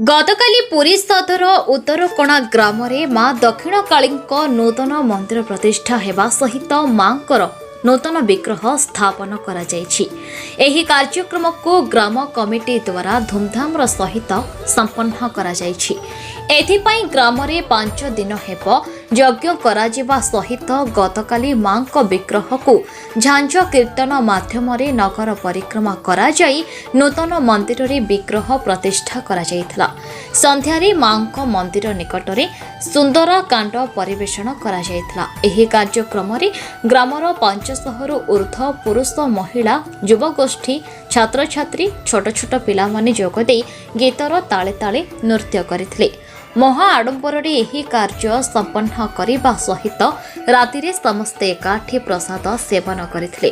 ଗତକାଲି ପୁରୀ ସଦର ଉତ୍ତରକଣା ଗ୍ରାମରେ ମା ଦକ୍ଷିଣକାଳୀଙ୍କ ନୂତନ ମନ୍ଦିର ପ୍ରତିଷ୍ଠା ହେବା ସହିତ ମାଙ୍କର ନୂତନ ବିଗ୍ରହ ସ୍ଥାପନ କରାଯାଇଛି। ଏହି କାର୍ଯ୍ୟକ୍ରମକୁ ଗ୍ରାମ କମିଟି ଦ୍ୱାରା ଧୁମଧାମର ସହିତ ସମ୍ପନ୍ନ କରାଯାଇଛି। ଏଥିପାଇଁ ଗ୍ରାମରେ 5 ଦିନ ହେବ ଯଜ୍ଞ କରାଯିବା ସହିତ ଗତକାଲି ମାଙ୍କ ବିଗ୍ରହକୁ ଝାଞ୍ଜ କୀର୍ତ୍ତନ ମାଧ୍ୟମରେ ନଗର ପରିକ୍ରମା କରାଯାଇ ନୂତନ ମନ୍ଦିରରେ ବିଗ୍ରହ ପ୍ରତିଷ୍ଠା କରାଯାଇଥିଲା। ସନ୍ଧ୍ୟାରେ ମାଙ୍କ ମନ୍ଦିର ନିକଟରେ ସୁନ୍ଦର କାଣ୍ଡ ପରିବେଷଣ କରାଯାଇଥିଲା। ଏହି କାର୍ଯ୍ୟକ୍ରମରେ ଗ୍ରାମର 500ରୁ ଉର୍ଦ୍ଧ୍ୱ ପୁରୁଷ ମହିଳା ଯୁବଗୋଷ୍ଠୀ ଛାତ୍ରଛାତ୍ରୀ ଛୋଟ ଛୋଟ ପିଲାମାନେ ଯୋଗଦେଇ ଗୀତର ତାଳେ ତାଳେ ନୃତ୍ୟ କରିଥିଲେ। ମହା ଆଡମ୍ବରରେ ଏହି କାର୍ଯ୍ୟ ସମ୍ପନ୍ନ କରିବା ସହିତ ରାତିରେ ସମସ୍ତେ ଏକାଠି ପ୍ରସାଦ ସେବନ କରିଥିଲେ।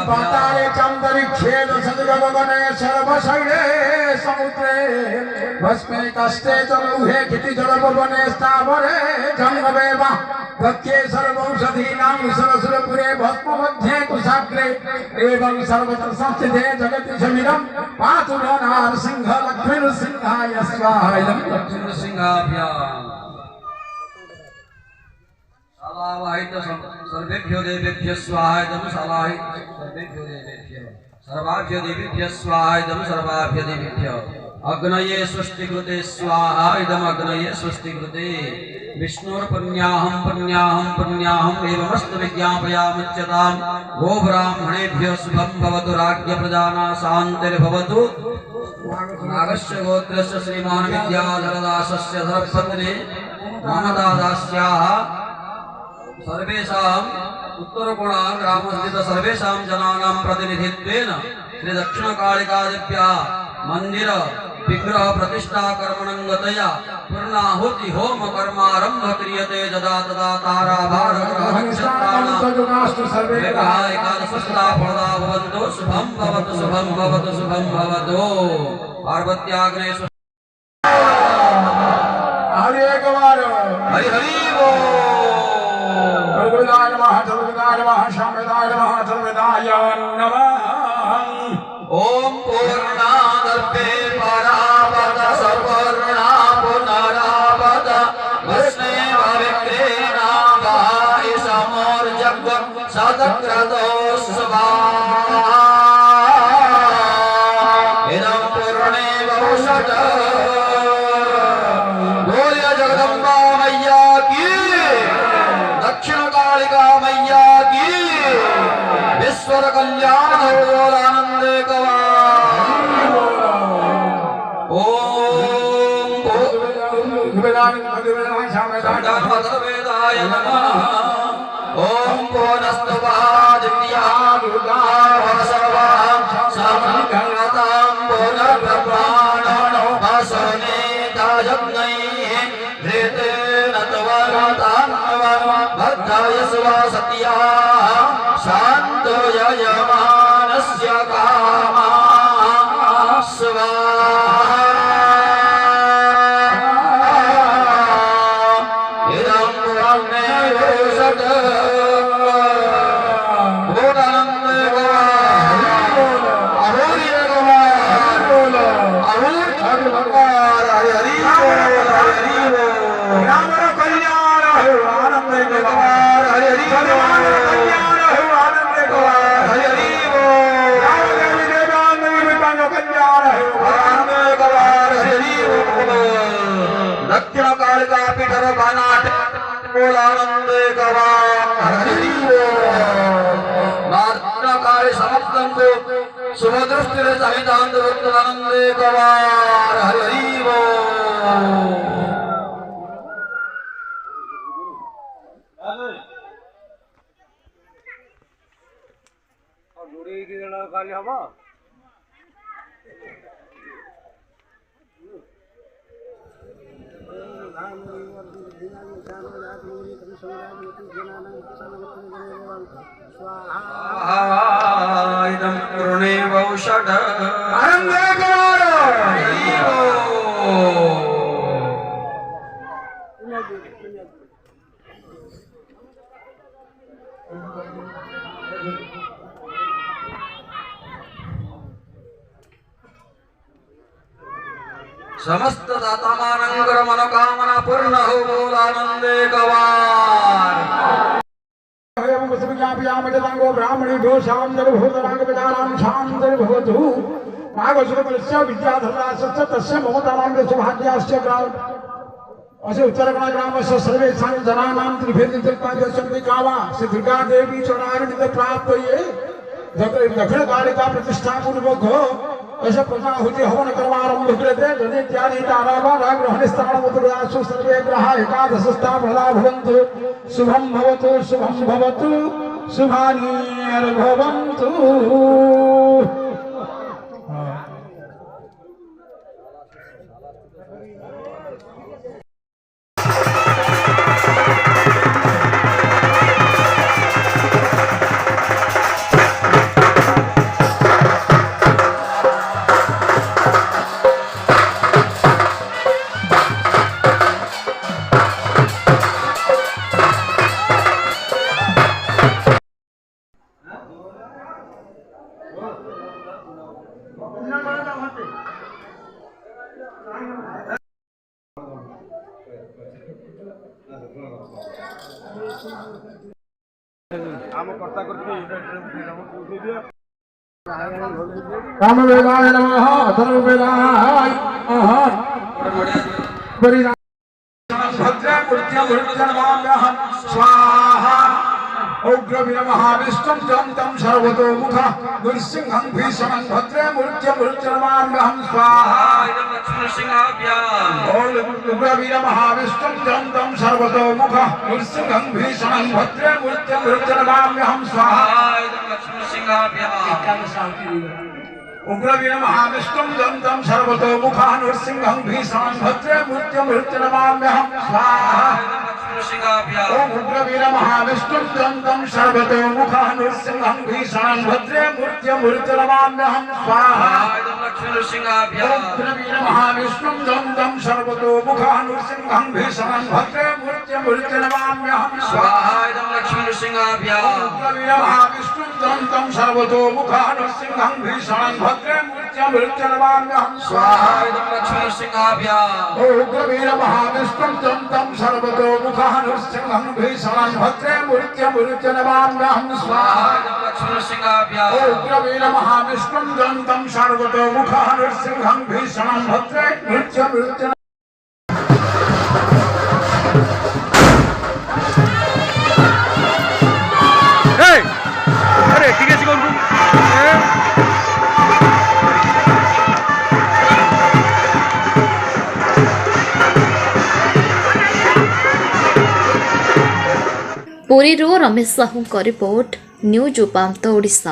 पाताले चंदरिक्षेद सदगगने सर्वशैले समुद्रे भस्मे कष्टे जलौहे क्षिति जलपवने स्थावरे जंगमेवा भक्ष्ये सर्वौषधीनां सरसुरपुरे भस्म मध्ये कुशाग्रे एवं सर्वत्र संस्थिते जगति समिदं पातु नो नारसिंह लक्ष्मीनृसिंहाय स्वाहा इदं लक्ष्मीनृसिंहाभ्याम् शालावाहित सर्वेभ्यो देवेभ्यः स्वाहा इदं शालाहित सर्वेभ्यो देवेभ्यः सर्वाभ्यो देवेभ्यः स्वाहा इदं सर्वाभ्यो देवेभ्यः अग्नये स्वस्तिकृते स्वाहा इदं अग्नये स्वस्तिकृते विष्णुर्पुण्याहं पुण्याहं पुण्याहं एवमस्तु विज्ञापयामुच्यतां गो ब्राह्मणेभ्यो शुभं भवतु राज्ञ प्रजानां शान्तिर्भवतु नागस्य गोत्रस्य श्रीमान् विद्याधरदासस्य धर्मपत्नी ममदादास्याः सर्वेषाम् उत्तरकोणा ग्रामस्थित सर्वेषां जनानां प्रतिनिधित्वेन श्री दक्षिणकालिकादेव्याः मंदिर विग्रह प्रतिष्ठा कर्मणंगतया पूर्णाहुति होम कर्मारंभ क्रियते जदा तदा ताराभार एकादशस्था फलदा भवन्तु शुभं भवतु शुभं भवतु शुभं भवतु पार्वत्याग्ने हरि एक बार हरि हरि बोल गुरुदाय नमः जगदाय नमः शामदाय नमः सर्वदाय नमः ओम पूर्णादर्पे परावत सवर्णा पुनरावत वैष्णव विक्रेणा वाहि समोर्जग सदक्रतो स्वाहा इदं पूर्णे बहुषट बोलिए जगदम्बा मैया की दक्षिण कालिका मैया की विश्वर कल्याण आनंदे कवा ओम वेदाय नमः ओम पुनस्तवादित्या दुर्गा वसवा समन्वितां पुनर्ब्रह्माणो वासने ताजग्नैः हृतेन तवरतां वर्धाय सुवा सत्या शान्तो यजमानस्य कामा स्वाहा इदं पुराणे षट् भूतानन्दे अहोरि हरि हरि राम कल्याण आनंदे हरि हरि कल्याण आनंदे हरि हरि देवी देवांगी विकंग कल्याण आनंदे हरि दक्षिण कालिका पीठर बानाट आनंदे हरि दक्षिण काली समस्तंतु शुभदृष्टिरे सहितांत आनंदे हरि हरि खाली हवा इदं पूर्णे बहुषट आनंदे समस्त दातामानंकर मनोकामना पूर्ण हो बोल आनंदे कवार ो ब्राह्मणी दोषां जलभूतरागविदानां शान्तिर्भवतु नागसुरपरस्य विद्याधरास्य तस्य ममतानां सौभाग्याश्च असे उत्तरकोण ग्रामस्य सर्वेषां जनानां त्रिभेदकावा श्री दुर्गा देवी चरणारविंद प्राप्त ये दक्षिण कालिका प्रतिष्ठा पूर्वक ऐसा प्रजाहुति हवन कर्मारंभ कृते यदि इत्यादि तारावारा ग्रहण स्थान मुद्रासु सर्वे ग्रहा एकादश स्थापना भवन्तु शुभं भवतु शुभानि भवन्तु। रामवेदाय नमः अथर्ववेदाय भद्रकृत्यमृत्यनमाम्यहं स्वाहा उग्रवीरमहाविष्णुं जन्तं सर्वतोमुख नृसिंहं भीषणं भद्रमृत्यमृत्यनमाम्यहं स्वाहा उग्रवीरमहाविष्णुं जन्तं सर्वतोमुख नृसिंहं भीषणं भद्रमृत्यमृत्यनमाम्यहं स्वाहा उग्रवीर महाविष्णुं दन्तं सर्वतोमुखा नृसिंहं भीषणं भद्रमृत्यमृत्यनमाम्यहं स्वाहा ओम उग्रवीर महाविष्णुं दन्तं सर्वतोमुखा नृसिंहं भीषणं भद्रमृत्यमृत्यनमाम्यहं स्वाहा उग्रवीर महाविष्णुं दन्तं सर्वतोमुखा नृसिंहं भीषणं भद्रमृत्यमृत्यनमाम्यहं स्वाहा उग्रवीर महाविष्णुं दन्तं सर्वतोमुखा नृसिंहं भीषणं भद्रमृत्यमृत्यनमाम्यहं स्वाहा उग्रवीर महाविष्णुं दन्तं सर्वतोमुखा नृसिंहं भीषणं भद्रमृत्यमृत्यनमाम्यहं स्वाहा उग्रवीर महाविष्णुं दन्तं सर्वतोमुखा नृसिंहं भीषणं भद्रमृत्यमृत्यन अरे ठीक है पुरीरू रमेश साहू रिपोर्ट न्यूज उपांत ओडिशा।